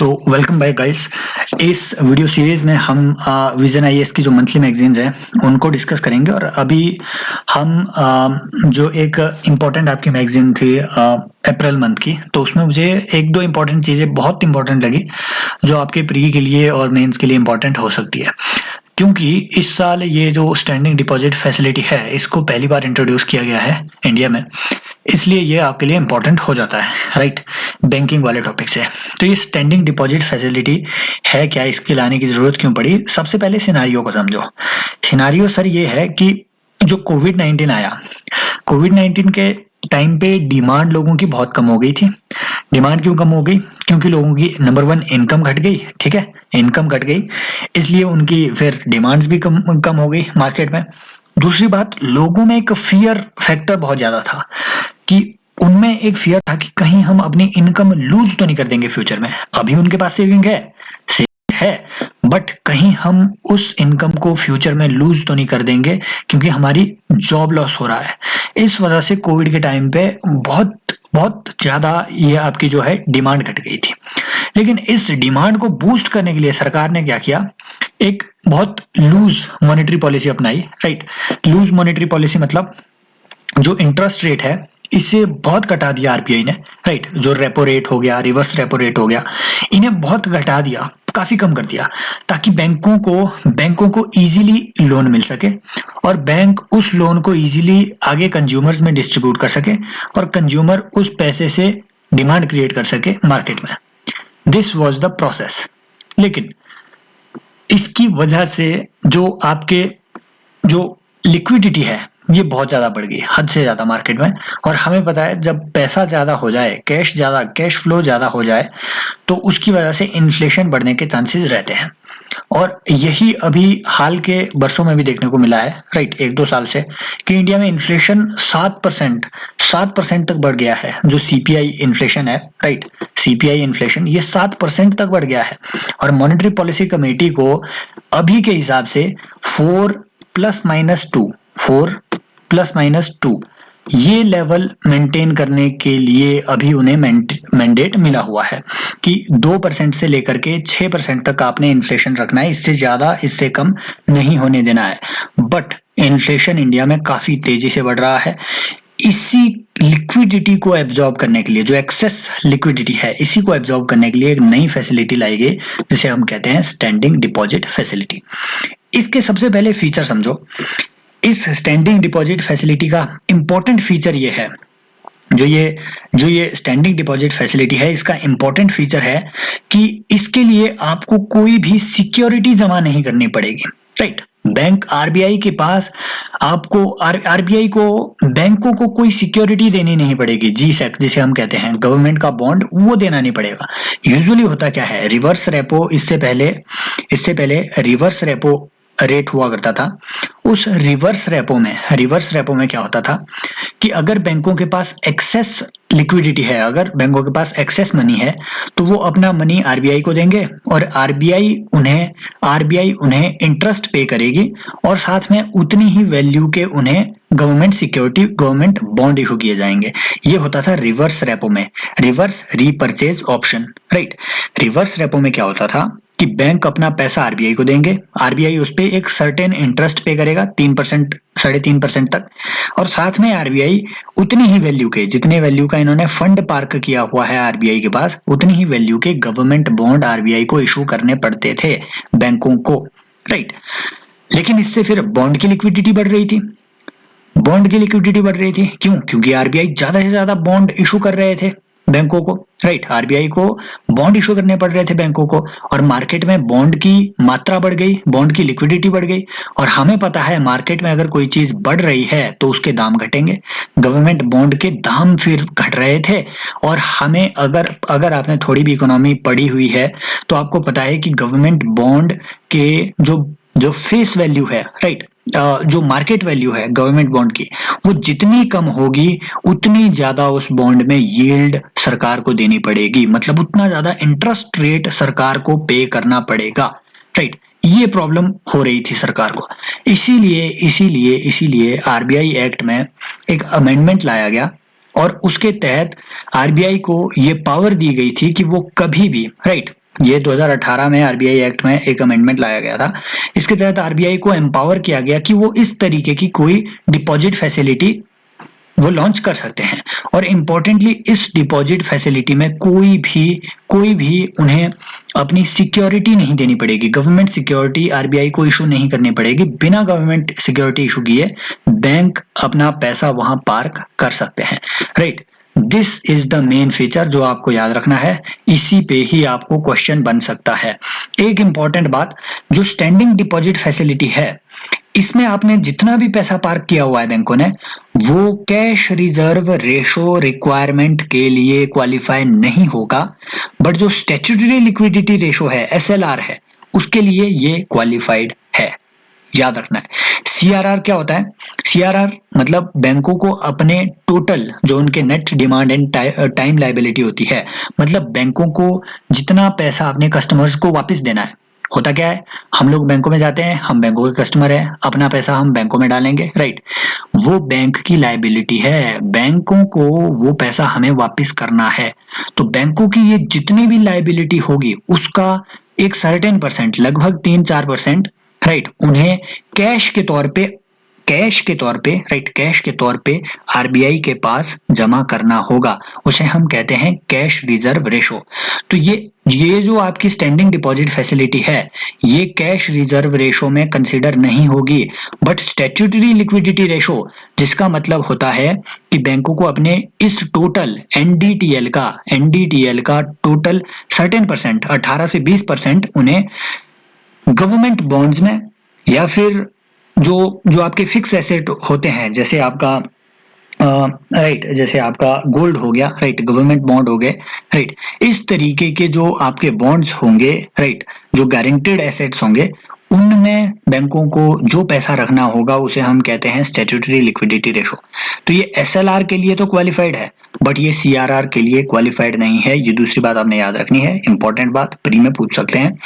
तो welcome back guys. इस video series में हम विजन आईएएस की जो मंथली मैगजीन्स हैं उनको डिस्कस करेंगे। और अभी हम जो एक इम्पोर्टेंट आपकी मैगजीन थी अप्रैल मंथ की, तो उसमें मुझे एक दो इम्पोर्टेंट चीज़ें बहुत इम्पोर्टेंट लगी जो आपके प्री के लिए और मेंस के लिए इम्पोर्टेंट हो सकती है। क्योंकि इस साल ये जो स्टैंडिंग डिपॉजिट फैसिलिटी है इसको पहली बार इंट्रोड्यूस किया गया है इंडिया में, इसलिए ये आपके लिए इम्पोर्टेंट हो जाता है, राइट, बैंकिंग वाले टॉपिक से। तो ये स्टैंडिंग डिपॉजिट फैसिलिटी है क्या, इसके लाने की जरूरत क्यों पड़ी? सबसे पहले सिनारियो को समझो। सिनारियो सर ये है कि जो कोविड-19 आया, कोविड-19 के टाइम पे डिमांड लोगों की बहुत कम हो गई थी। डिमांड क्यों कम हो गई? क्योंकि लोगों की नंबर वन इनकम घट गई, ठीक है, इनकम घट गई, इसलिए उनकी फिर डिमांड्स भी कम कम हो गई मार्केट में। दूसरी बात, लोगों में एक फियर फैक्टर बहुत ज्यादा था कि उनमें एक फियर था कि कहीं हम अपनी इनकम लूज तो नहीं कर देंगे फ्यूचर में। अभी उनके पास सेविंग है, बट कहीं हम उस इनकम को फ्यूचर में लूज तो नहीं कर देंगे क्योंकि हमारी जॉब लॉस हो रहा है। इस वजह से कोविड के टाइम पे बहुत बहुत ज्यादा ये आपकी जो है डिमांड घट गई थी। लेकिन इस डिमांड को बूस्ट करने के लिए सरकार ने क्या किया, एक बहुत लूज मॉनेटरी पॉलिसी अपनाई, राइट। लूज मॉनेटरी पॉलिसी मतलब जो इंटरेस्ट रेट है इसे बहुत घटा दिया आरबीआई ने, राइट। जो रेपो रेट हो गया, रिवर्स रेपो रेट हो गया, इन्हें बहुत घटा दिया, काफी कम कर दिया, ताकि बैंकों को इजीली लोन मिल सके और बैंक उस लोन को इजीली आगे कंज्यूमर्स में डिस्ट्रीब्यूट कर सके और कंज्यूमर उस पैसे से डिमांड क्रिएट कर सके मार्केट में। This was the process. लेकिन इसकी वजह से जो आपके जो लिक्विडिटी है ये बहुत ज्यादा बढ़ गई, हद से ज्यादा मार्केट में। और हमें पता है जब पैसा ज्यादा हो जाए, कैश फ्लो ज्यादा हो जाए, तो उसकी वजह से इन्फ्लेशन बढ़ने के चांसेस रहते हैं। और यही अभी हाल के वर्षों में भी देखने को मिला है, राइट, एक दो साल से, कि इंडिया में इन्फ्लेशन 7% तक बढ़ गया है। जो सीपीआई इन्फ्लेशन है, राइट, सीपीआई इन्फ्लेशन ये 7% तक बढ़ गया है। और मॉनेटरी पॉलिसी कमेटी को अभी के हिसाब से 4 ± 2 ये लेवल मेंटेन करने के लिए अभी उन्हें मैंडेट मिला हुआ है कि 2% से लेकर के 6% तक आपने इन्फ्लेशन रखना है, इससे ज्यादा इससे कम नहीं होने देना है। बट इन्फ्लेशन इंडिया में काफी तेजी से बढ़ रहा है। इसी लिक्विडिटी को एब्जॉर्ब करने के लिए, जो एक्सेस लिक्विडिटी है, इसी को एब्जॉर्ब करने के लिए एक नई फैसिलिटी लाई गई जिसे हम कहते हैं स्टैंडिंग डिपॉजिट फैसिलिटी। इसके सबसे पहले फीचर समझो। इस स्टैंडिंग डिपॉजिट फैसिलिटी का इंपॉर्टेंट फीचर ये है, जो ये स्टैंडिंग डिपॉजिट फैसिलिटी है, इसका इंपॉर्टेंट फीचर है कि इसके लिए आपको कोई भी सिक्योरिटी जमा नहीं करनी पड़ेगी, राइट। बैंक आरबीआई के पास आपको आरबीआई को बैंकों को कोई सिक्योरिटी देनी नहीं पड़ेगी। जीसेक जिसे हम कहते हैं, गवर्नमेंट का बॉन्ड, वो देना नहीं पड़ेगा। यूजुअली होता क्या है, रिवर्स रेपो, इससे पहले रिवर्स रेपो रेट हुआ करता था। उस रिवर्स रेपो में क्या होता था कि अगर बैंकों के पास एक्सेस लिक्विडिटी है, अगर बैंकों के पास एक्सेस मनी है, तो वो अपना मनी आरबीआई को देंगे और आरबीआई उन्हें इंटरेस्ट पे करेगी और साथ में उतनी ही वैल्यू के उन्हें गवर्नमेंट बॉन्ड इशू किए जाएंगे। ये होता था रिवर्स रेपो में, reverse repurchase option, right. Reverse repo में क्या होता था कि बैंक अपना पैसा आरबीआई को देंगे, आरबीआई उस पे एक सर्टेन इंटरेस्ट पे करेगा 3%, 3.5% तक, और साथ में आरबीआई उतनी ही वैल्यू के, जितने वैल्यू का इन्होंने फंड पार्क किया हुआ है आरबीआई के पास, उतनी ही वैल्यू के गवर्नमेंट बॉन्ड आरबीआई को इशू करने पड़ते थे बैंकों को, राइट। लेकिन इससे फिर बॉन्ड की लिक्विडिटी बढ़ रही थी। क्यों? क्योंकि आरबीआई ज्यादा से ज्यादा बॉन्ड इशू कर रहे थे बैंकों को, राइट। आरबीआई को बॉन्ड इशू करने पड़ रहे थे बैंकों को, और मार्केट में बॉन्ड की मात्रा बढ़ गई, बॉन्ड की लिक्विडिटी बढ़ गई। और हमें पता है मार्केट में अगर कोई चीज बढ़ रही है तो उसके दाम घटेंगे। गवर्नमेंट बॉन्ड के दाम फिर घट रहे थे। और हमें अगर आपने थोड़ी भी इकोनॉमी पढ़ी हुई है तो आपको पता है कि गवर्नमेंट बॉन्ड के जो फेस वैल्यू है, राइट, जो मार्केट वैल्यू है गवर्नमेंट बॉन्ड की, वो जितनी कम होगी उतनी ज्यादा उस बॉन्ड में यील्ड सरकार को देनी पड़ेगी, मतलब उतना ज्यादा इंटरेस्ट रेट सरकार को पे करना पड़ेगा, राइट। ये प्रॉब्लम हो रही थी सरकार को। इसीलिए आरबीआई एक्ट में एक अमेंडमेंट लाया गया और उसके तहत आरबीआई को ये पावर दी गई थी कि वो कभी भी, राइट, ये 2018 में आरबीआई एक्ट में एक अमेंडमेंट लाया गया था। इसके तहत आरबीआई को एम्पावर किया गया कि वो इस तरीके की कोई डिपॉजिट फैसिलिटी वो लॉन्च कर सकते हैं। और इम्पोर्टेंटली इस डिपॉजिट फैसिलिटी में कोई भी उन्हें अपनी सिक्योरिटी नहीं देनी पड़ेगी, गवर्नमेंट सिक्योरिटी आरबीआई को इशू नहीं करनी पड़ेगी। बिना गवर्नमेंट सिक्योरिटी इशू किए बैंक अपना पैसा वहां पार्क कर सकते हैं, right. This is the main feature जो आपको याद रखना है, इसी पे ही आपको क्वेश्चन बन सकता है। एक इंपॉर्टेंट बात, जो स्टैंडिंग डिपॉजिट फैसिलिटी है, इसमें आपने जितना भी पैसा पार्क किया हुआ है बैंकों ने, वो कैश रिजर्व रेशो रिक्वायरमेंट के लिए क्वालिफाई नहीं होगा, बट जो स्टैट्यूटरी लिक्विडिटी रेशो है, एसएलआर है, उसके लिए ये क्वालिफाइड है। याद रखना है। सीआरआर क्या होता है? सीआरआर मतलब बैंकों को अपने टोटल जो उनके net demand and time liability होती है, मतलब बैंकों को जितना पैसा अपने कस्टमर्स को वापस देना है। होता क्या है, हम लोग बैंकों में जाते हैं, हम बैंकों के कस्टमर हैं, अपना पैसा हम बैंकों में डालेंगे, राइट। वो बैंक की लायबिलिटी है, बैंकों को वो पैसा हमें वापस करना है। तो बैंकों की ये जितनी भी लायबिलिटी होगी उसका एक सर्टेन परसेंट, लगभग 3-4%, राइट, उन्हें कैश के तौर पे राइट, कैश के तौर पे आरबीआई के पास जमा करना होगा। उसे हम कहते हैं कैश रिजर्व रेशो। तो ये जो आपकी स्टैंडिंग डिपॉजिट फैसिलिटी है, ये कैश रिजर्व रेशो में कंसीडर नहीं होगी, बट स्टैट्यूटरी लिक्विडिटी रेशो, जिसका मतलब होता है कि बैंकों को अपने इस टोटल एनडीटीएल का टोटल सर्टेन परसेंट, 18 से 20% उन्हें गवर्नमेंट बॉन्ड्स में, या फिर जो जो आपके फिक्स एसेट होते हैं, जैसे आपका राइट, जैसे आपका गोल्ड हो गया, राइट, गवर्नमेंट बॉन्ड हो गए, राइट, इस तरीके के जो आपके बॉन्ड्स होंगे, राइट, जो गारंटेड एसेट्स होंगे, उनमें बैंकों को जो पैसा रखना होगा उसे हम कहते हैं स्टैट्यूटरी लिक्विडिटी रेशो। तो ये एसएलआर के लिए तो क्वालिफाइड है, बट ये सीआरआर के लिए क्वालिफाइड नहीं है। ये दूसरी बात आपने याद रखनी है, इंपॉर्टेंट बात, प्री में पूछ सकते हैं।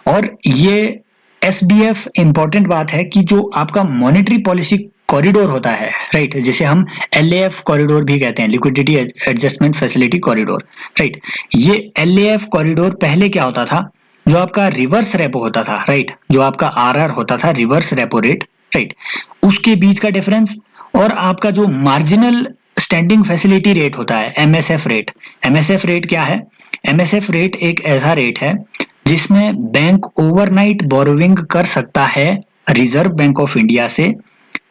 और ये एसडीएफ इंपॉर्टेंट बात है कि जो आपका मॉनेटरी पॉलिसी कॉरिडोर होता है, राइट, जिसे हम एलएएफ कॉरिडोर भी कहते हैं, liquidity adjustment facility corridor, right. ये एलएएफ कॉरिडोर पहले क्या होता था, जो आपका रिवर्स रेपो होता था, राइट, जो आपका आरआर होता था, रिवर्स रेपो रेट, राइट, उसके बीच का डिफरेंस, और आपका जो मार्जिनल स्टैंडिंग फैसिलिटी रेट होता है, एमएसएफ रेट। एमएसएफ रेट क्या है? एमएसएफ रेट एक ऐसा रेट है जिसमें बैंक ओवरनाइट बोरोविंग कर सकता है रिजर्व बैंक ऑफ इंडिया से,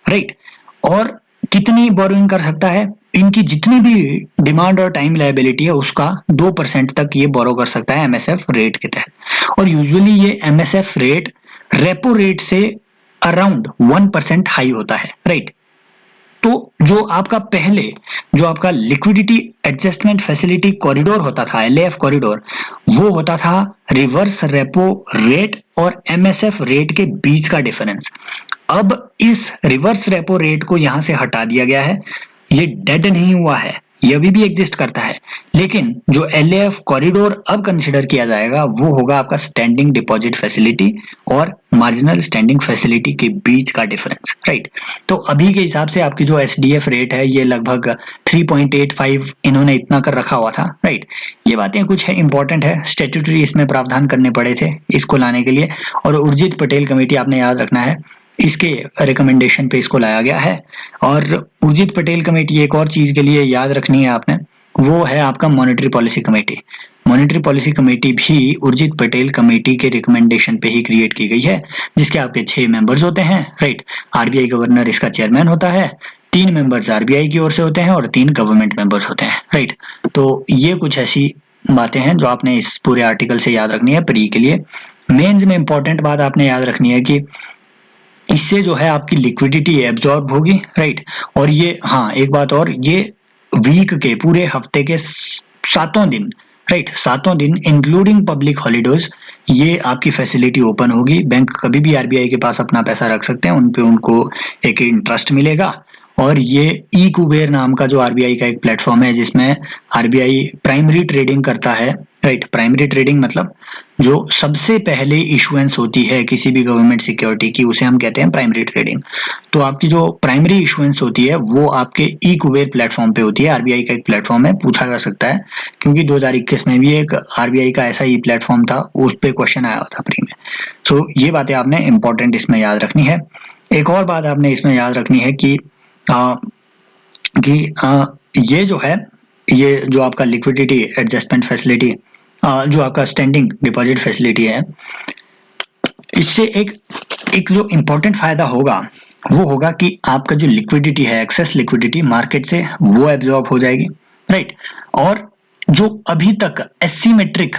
राइट। और कितनी बोरोविंग कर सकता है? इनकी जितनी भी डिमांड और टाइम लायबिलिटी है उसका 2% तक ये बोरो कर सकता है एमएसएफ रेट के तहत। और यूजुअली ये एमएसएफ रेट रेपो रेट से अराउंड 1% हाई होता है, राइट। तो जो आपका लिक्विडिटी एडजस्टमेंट फैसिलिटी कॉरिडोर होता था, एलएएफ कॉरिडोर, वो होता था रिवर्स रेपो रेट और एमएसएफ रेट के बीच का डिफरेंस। अब इस रिवर्स रेपो रेट को यहां से हटा दिया गया है, ये डेड नहीं हुआ है, ये अभी भी एग्जिस्ट करता है, लेकिन जो एलएएफ कॉरिडोर अब कंसिडर किया जाएगा वो होगा आपका स्टैंडिंग डिपॉजिट फैसिलिटी और मार्जिनल स्टैंडिंग फैसिलिटी के बीच का डिफरेंस, राइट। तो अभी के हिसाब से आपकी जो एसडीएफ रेट है ये लगभग 3.85 इन्होंने इतना कर रखा हुआ था, राइट। ये बातें कुछ है इंपॉर्टेंट है, स्टैट्यूटरी इसमें प्रावधान करने पड़े थे इसको लाने के लिए, और उर्जित पटेल कमेटी आपने याद रखना है, इसके रिकमेंडेशन पे इसको लाया गया है। और उर्जित पटेल कमेटी एक और चीज के लिए याद रखनी है आपने, वो है आपका monetary policy committee. Monetary policy committee भी उर्जित पटेल कमेटी के रिकमेंडेशन पे ही क्रिएट की गई है, जिसके आपके 6 मेंबर्स होते हैं, राइट। आरबीआई गवर्नर इसका चेयरमैन होता है, 3 मेंबर्स आरबीआई की ओर से होते हैं और 3 गवर्नमेंट मेंबर्स होते हैं, राइट। तो ये कुछ ऐसी बातें हैं जो आपने इस पूरे आर्टिकल से याद रखनी है प्री के लिए। मेंस में इंपॉर्टेंट बात आपने याद रखनी है कि इससे जो है आपकी लिक्विडिटी एब्जॉर्ब होगी, राइट। और ये, हाँ एक बात और, ये वीक के पूरे हफ्ते के 7 दिन, राइट, 7 दिन इंक्लूडिंग पब्लिक हॉलीडेज, ये आपकी फैसिलिटी ओपन होगी। बैंक कभी भी आरबीआई के पास अपना पैसा रख सकते हैं, उन पे उनको एक इंटरेस्ट मिलेगा। और ये ई कुबेर नाम का जो आरबीआई का एक प्लेटफॉर्म है जिसमें आरबीआई प्राइमरी ट्रेडिंग करता है, राइट। प्राइमरी ट्रेडिंग मतलब जो सबसे पहले इशुएंस होती है किसी भी गवर्नमेंट सिक्योरिटी की, उसे हम कहते हैं प्राइमरी ट्रेडिंग। तो आपकी जो प्राइमरी इशुएंस होती है वो आपके ई कुबेर प्लेटफॉर्म पे होती है। आरबीआई का एक प्लेटफॉर्म है, पूछा जा सकता है, क्योंकि 2021 में भी एक आरबीआई का ऐसा ही प्लेटफॉर्म था, उस पे क्वेश्चन आया था प्री में। सो ये बातें आपने इंपॉर्टेंट इसमें याद रखनी है। एक और बात आपने इसमें याद रखनी है कि ये जो है, ये जो आपका लिक्विडिटी एडजस्टमेंट फैसिलिटी, जो आपका स्टैंडिंग डिपॉजिट फैसिलिटी है, इससे एक जो इम्पोर्टेंट फायदा होगा वो होगा कि आपका जो लिक्विडिटी है, एक्सेस लिक्विडिटी मार्केट से, वो एब्जॉर्ब हो जाएगी, राइट। और जो अभी तक एसिमेट्रिक,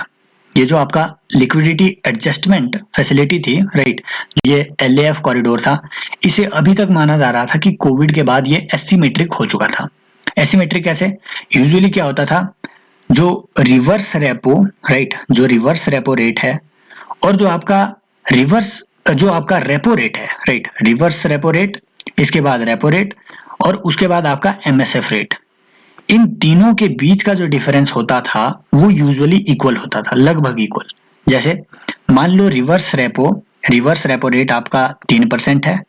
ये जो आपका लिक्विडिटी एडजस्टमेंट फैसिलिटी थी, राइट, ये एलएएफ कॉरिडोर था, इसे अभी तक माना जा रहा था कि कोविड के बाद ये एसिमेट्रिक हो चुका था। एसिमेट्रिक कैसे? यूजुअली क्या होता था, जो रिवर्स रेपो, राइट, जो रिवर्स रेपो रेट है और जो आपका रेपो रेट है, राइट, रिवर्स रेपो रेट, इसके बाद रेपो रेट और उसके बाद आपका एमएसएफ रेट, इन तीनों के बीच का जो डिफरेंस होता था वो यूजुअली इक्वल होता था, लगभग इक्वल। जैसे मान लो रिवर्स रेपो रेट आपका 3% है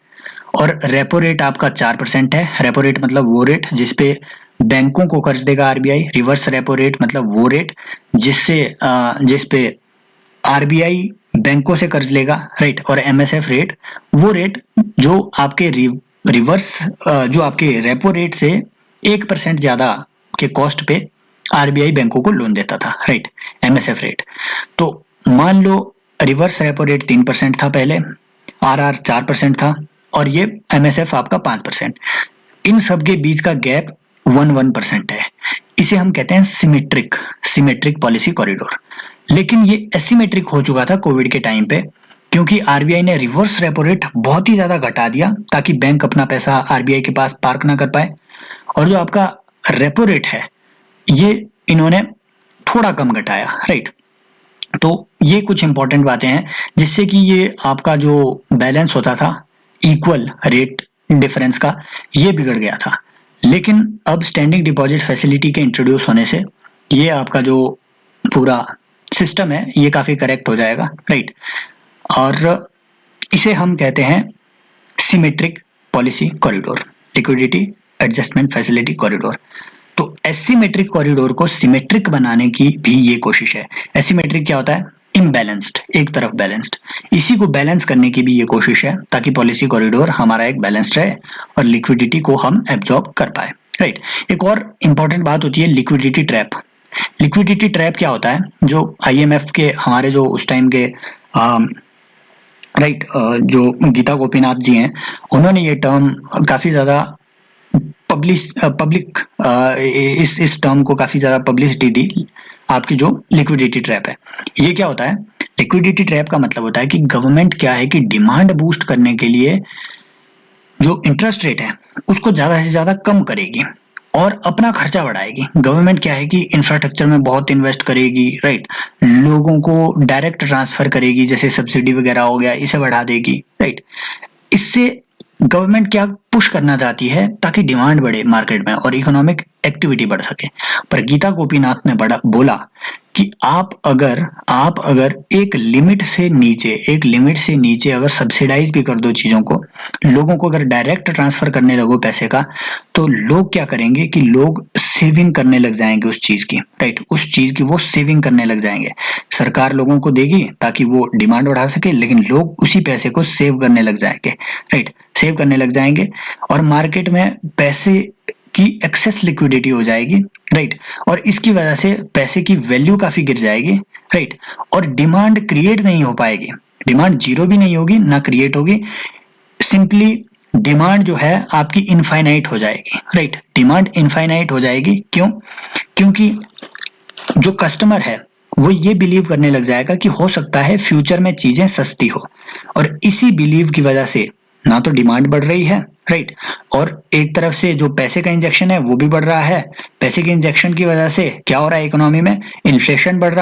और रेपो रेट आपका 4% है। रेपो रेट मतलब वो रेट जिसपे बैंकों को कर्ज देगा आरबीआई, रिवर्स रेपो रेट मतलब वो रेट जिसपे आरबीआई बैंकों से कर्ज लेगा, राइट। और एमएसएफ रेट वो रेट जो आपके जो आपके रेपो रेट से 1% ज्यादा के कॉस्ट पे आरबीआई बैंकों को लोन देता था, राइट, एमएसएफ रेट। तो मान लो रिवर्स रेपो रेट 3% था पहले, आरआर 4% था और ये एमएसएफ आपका 5%। इन सब के बीच का गैप 1% है। इसे हम कहते हैं सिमेट्रिक पॉलिसी कॉरिडोर। लेकिन ये एसिमेट्रिक हो चुका था कोविड के टाइम पे, क्योंकि आरबीआई ने रिवर्स रेपो रेट बहुत ही ज्यादा घटा दिया ताकि बैंक अपना पैसा आरबीआई के पास पार्क ना कर पाए, और जो आपका रेपो रेट है ये इन्होंने थोड़ा कम घटाया, राइट। तो ये कुछ इंपॉर्टेंट बातें हैं जिससे कि ये आपका जो बैलेंस होता था इक्वल रेट डिफरेंस का, ये बिगड़ गया था। लेकिन अब स्टैंडिंग डिपॉजिट फैसिलिटी के इंट्रोड्यूस होने से ये आपका जो पूरा सिस्टम है ये काफी करेक्ट हो जाएगा, राइट। और इसे हम कहते हैं symmetric policy corridor, liquidity adjustment facility corridor. तो एसिमेट्रिक कॉरिडोर को सिमेट्रिक बनाने की भी ये कोशिश है। एसिमेट्रिक क्या होता है? इम्बैलेंस्ड, एक तरफ बैलेंस्ड। इसी को बैलेंस करने की भी ये कोशिश है ताकि पॉलिसी कॉरिडोर हमारा एक बैलेंस्ड रहे और लिक्विडिटी को हम एब्जॉर्ब कर पाए, राइट। एक और इंपॉर्टेंट बात होती है लिक्विडिटी ट्रैप। लिक्विडिटी ट्रैप क्या होता है? जो आईएमएफ के हमारे जो उस टाइम के राइट, जो गीता गोपीनाथ जी हैं, उन्होंने ये टर्म काफी ज्यादा पब्लिक इस टर्म को काफी ज्यादा पब्लिसिटी दी, आपकी जो लिक्विडिटी ट्रैप है। ये क्या होता है? लिक्विडिटी ट्रैप का मतलब होता है कि गवर्नमेंट क्या है कि डिमांड बूस्ट करने के लिए जो इंटरेस्ट रेट है उसको ज्यादा से ज्यादा कम करेगी और अपना खर्चा बढ़ाएगी। गवर्नमेंट क्या है कि इंफ्रास्ट्रक्चर में बहुत इन्वेस्ट करेगी, राइट, लोगों को डायरेक्ट ट्रांसफर करेगी, जैसे सब्सिडी वगैरह हो गया, इसे बढ़ा देगी, राइट। इससे गवर्नमेंट क्या पुश करना चाहती है ताकि डिमांड बढ़े मार्केट में और इकोनॉमिक एक्टिविटी बढ़ सके। पर गीता गोपीनाथ ने बोला कि आप अगर एक लिमिट से नीचे अगर सब्सिडाइज भी कर दो चीजों को, लोगों को अगर डायरेक्ट ट्रांसफर करने लगो पैसे का, तो लोग क्या करेंगे कि लोग सेविंग करने लग जाएंगे उस चीज की, राइट, उस चीज की वो सेविंग करने लग जाएंगे। सरकार लोगों को देगी ताकि वो डिमांड बढ़ा सके, लेकिन लोग उसी पैसे को सेव करने लग जाएंगे, राइट, सेव करने लग जाएंगे और मार्केट में पैसे की एक्सेस लिक्विडिटी हो जाएगी, राइट। और इसकी वजह से पैसे की वैल्यू काफी गिर जाएगी, राइट, और डिमांड क्रिएट नहीं हो पाएगी। डिमांड जीरो भी नहीं होगी ना क्रिएट होगी, सिंपली डिमांड जो है आपकी इनफाइनाइट हो जाएगी, राइट। डिमांड इनफाइनाइट हो जाएगी, क्योंकि जो कस्टमर है वो ये बिलीव करने लग जाएगा कि हो सकता है फ्यूचर में चीजें सस्ती हो, और इसी बिलीव की वजह से ना तो डिमांड बढ़ रही है, राइट, और एक तरफ से जो पैसे का इंजेक्शन है वो भी बढ़ रहा है। पैसे के इंजेक्शन की वजह से क्या हो रहा है इकोनॉमी में? इन्फ्लेशन बढ़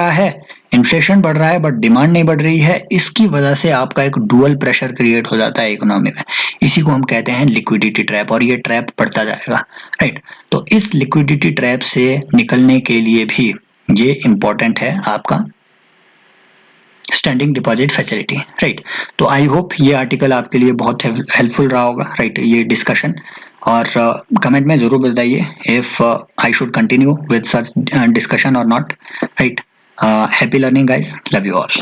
रहा है बट डिमांड नहीं बढ़ रही है। इसकी वजह से आपका एक डुअल प्रेशर क्रिएट हो जाता है इकोनॉमी में। इसी को हम कहते हैं लिक्विडिटी ट्रैप, और ये ट्रैप बढ़ता जाएगा, राइट। तो इस लिक्विडिटी ट्रैप से निकलने के लिए भी ये इम्पोर्टेंट है आपका स्टैंडिंग डिपॉजिट फैसिलिटी, राइट। तो आई होप ये आर्टिकल आपके लिए बहुत हेल्पफुल रहा होगा, राइट, ये डिस्कशन। और कमेंट में जरूर बताइए if I should continue with such discussion और not, right. Happy learning guys, love you all.